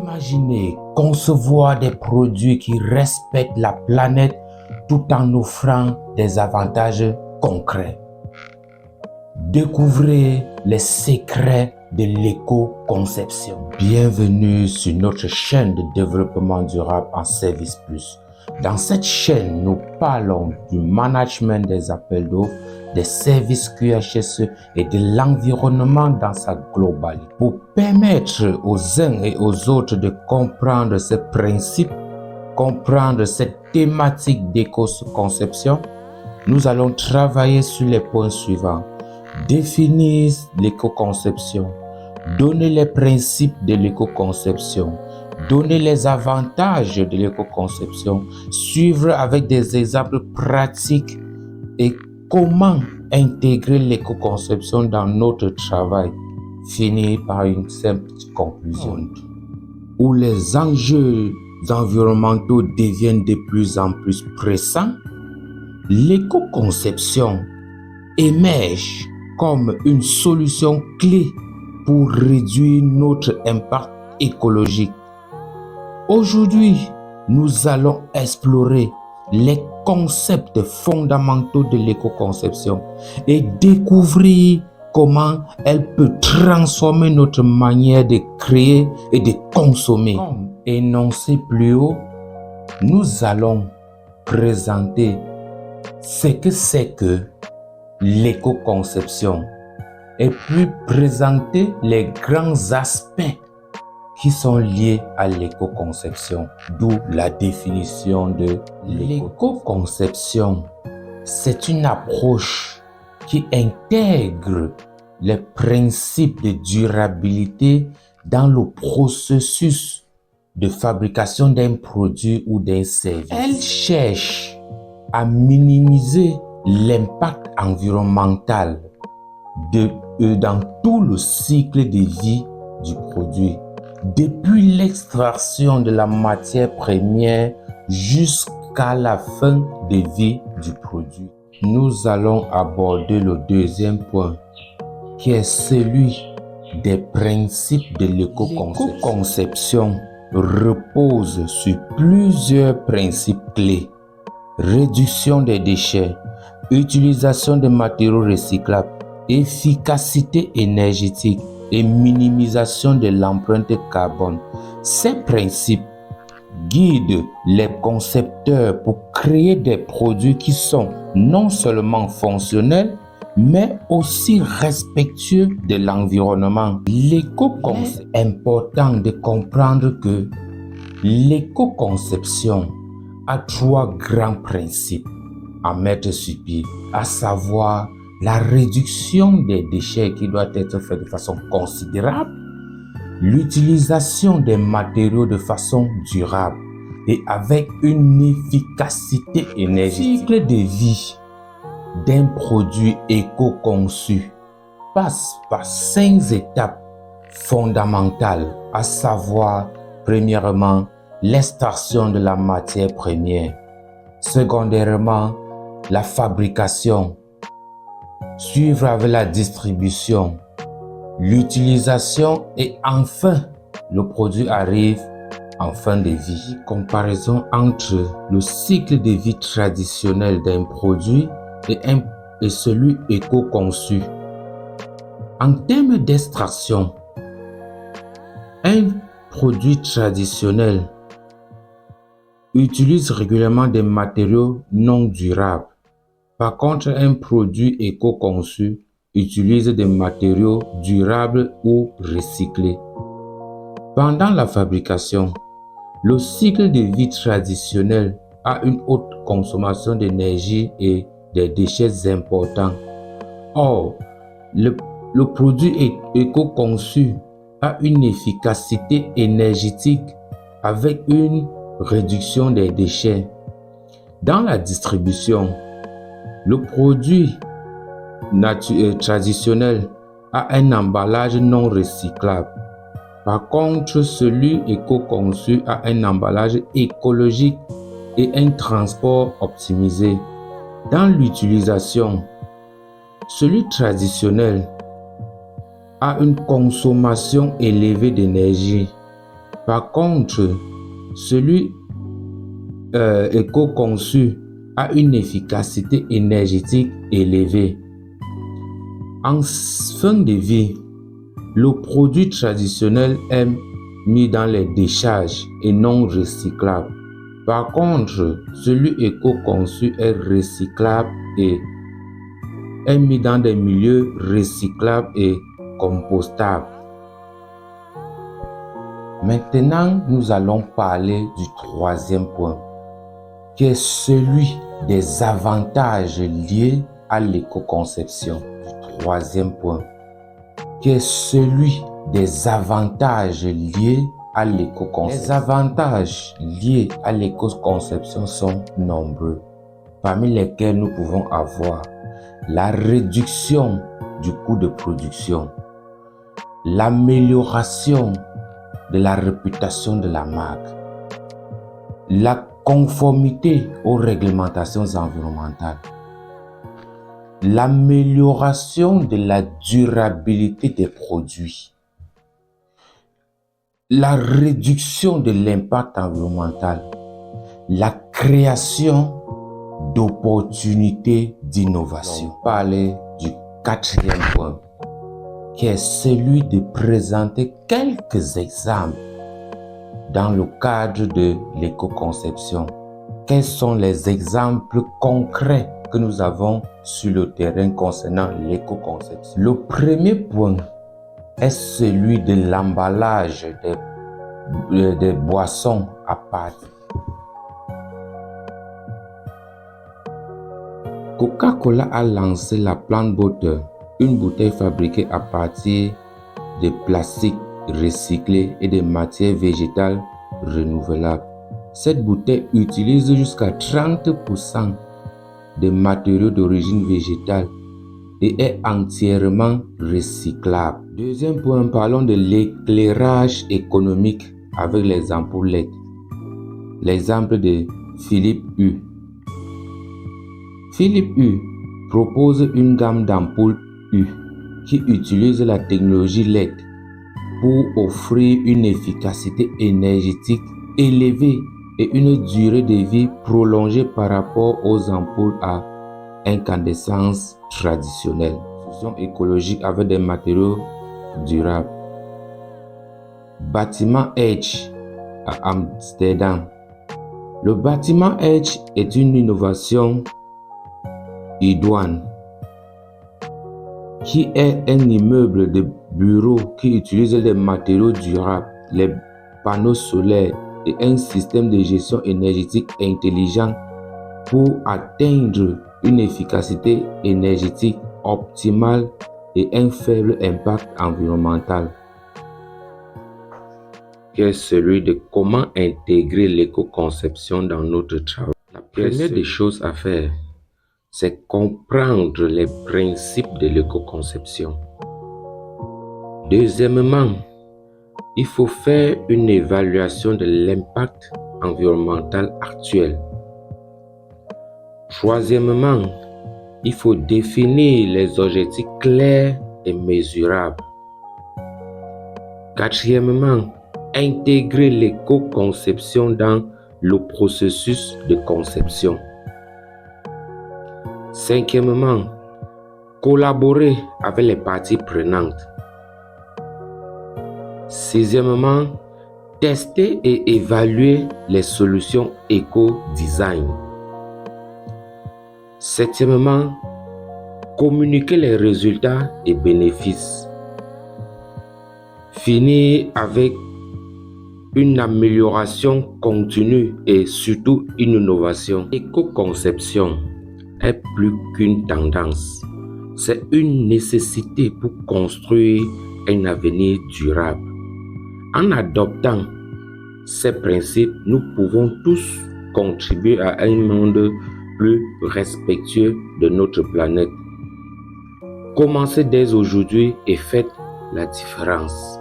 Imaginez concevoir des produits qui respectent la planète tout en offrant des avantages concrets. Découvrez les secrets de l'éco-conception. Bienvenue sur notre chaîne de développement durable en Service Plus. Dans cette chaîne, nous parlons du management des appels d'offres, des services QHSE et de l'environnement dans sa globalité. Pour permettre aux uns et aux autres de comprendre ces principes, comprendre cette thématique d'éco-conception, nous allons travailler sur les points suivants. Définir l'éco-conception, donner les principes de l'éco-conception, donner les avantages de l'éco-conception, suivre avec des exemples pratiques et comment intégrer l'éco-conception dans notre travail. Finir par une simple conclusion. Où les enjeux environnementaux deviennent de plus en plus pressants, l'éco-conception émerge comme une solution clé pour réduire notre impact écologique. Aujourd'hui, nous allons explorer les concepts fondamentaux de l'éco-conception et découvrir comment elle peut transformer notre manière de créer et de consommer. Comme énoncé plus haut, nous allons présenter ce que c'est que l'éco-conception et puis présenter les grands aspects qui sont liés à l'éco-conception, d'où la définition de l'éco-conception. C'est une approche qui intègre les principes de durabilité dans le processus de fabrication d'un produit ou d'un service. Elle cherche à minimiser l'impact environnemental dans tout le cycle de vie du produit, depuis l'extraction de la matière première jusqu'à la fin de vie du produit. Nous allons aborder le deuxième point, qui est celui des principes de l'éco-conception. L'éco-conception repose sur plusieurs principes clés. Réduction des déchets, utilisation de matériaux recyclables, efficacité énergétique et minimisation de l'empreinte carbone. Ces principes guident les concepteurs pour créer des produits qui sont non seulement fonctionnels, mais aussi respectueux de l'environnement. L'éco-conception, c'est important de comprendre que l'éco-conception a trois grands principes à mettre sur pied, à savoir la réduction des déchets qui doit être faite de façon considérable, l'utilisation des matériaux de façon durable et avec une efficacité énergétique. Le cycle de vie d'un produit éco-conçu passe par 5 étapes fondamentales, à savoir, premièrement, l'extraction de la matière première, secondairement, la fabrication, suivre avec la distribution, l'utilisation et enfin, le produit arrive en fin de vie. Comparaison entre le cycle de vie traditionnel d'un produit et celui éco-conçu. En termes d'extraction, un produit traditionnel utilise régulièrement des matériaux non durables. Par contre, un produit éco-conçu utilise des matériaux durables ou recyclés. Pendant la fabrication, le cycle de vie traditionnel a une haute consommation d'énergie et des déchets importants. Or, le produit éco-conçu a une efficacité énergétique avec une réduction des déchets. Dans la distribution, le produit traditionnel a un emballage non recyclable. Par contre, celui éco-conçu a un emballage écologique et un transport optimisé. Dans l'utilisation, celui traditionnel a une consommation élevée d'énergie Par contre, celui éco-conçu a une efficacité énergétique élevée. En fin de vie, le produit traditionnel est mis dans les décharges et non recyclable. Par contre, celui éco-conçu est recyclable et est mis dans des milieux recyclables et compostables. Maintenant, nous allons parler du troisième point, qui est celui des avantages liés à l'éco-conception. Troisième point, qui est celui des avantages liés à l'éco-conception. Les avantages liés à l'éco-conception sont nombreux, parmi lesquels nous pouvons avoir la réduction du coût de production, l'amélioration de la réputation de la marque, la conformité aux réglementations environnementales, l'amélioration de la durabilité des produits, la réduction de l'impact environnemental, la création d'opportunités d'innovation. Parler du quatrième point, qui est celui de présenter quelques exemples dans le cadre de l'éco-conception. Quels sont les exemples concrets que nous avons sur le terrain concernant l'éco-conception? Le premier point est celui de l'emballage des boissons à partir. Coca-Cola a lancé la Plant Butter, une bouteille fabriquée à partir de plastique recyclé et de matières végétales renouvelables. Cette bouteille utilise jusqu'à 30% de matériaux d'origine végétale et est entièrement recyclable. Deuxième point, parlons de l'éclairage économique avec les ampoules LED. L'exemple de Philips Hue. Philips Hue propose une gamme d'ampoules Hue qui utilise la technologie LED pour offrir une efficacité énergétique élevée et une durée de vie prolongée par rapport aux ampoules à incandescence traditionnelles. Solution écologique avec des matériaux durables. Bâtiment Edge à Amsterdam. Le bâtiment Edge est une innovation idoine qui est un immeuble de bureaux qui utilise des matériaux durables, les panneaux solaires et un système de gestion énergétique intelligent pour atteindre une efficacité énergétique optimale et un faible impact environnemental, qui est celui de comment intégrer l'éco-conception dans notre travail. La première des choses à faire, c'est comprendre les principes de l'éco-conception. Deuxièmement, il faut faire une évaluation de l'impact environnemental actuel. Troisièmement, il faut définir les objectifs clairs et mesurables. Quatrièmement, intégrer l'éco-conception dans le processus de conception. Cinquièmement, collaborer avec les parties prenantes. Sixièmement, tester et évaluer les solutions éco-design. Septièmement, communiquer les résultats et bénéfices. Finir avec une amélioration continue et surtout une innovation. L'éco-conception est plus qu'une tendance, c'est une nécessité pour construire un avenir durable. En adoptant ces principes, nous pouvons tous contribuer à un monde plus respectueux de notre planète. Commencez dès aujourd'hui et faites la différence.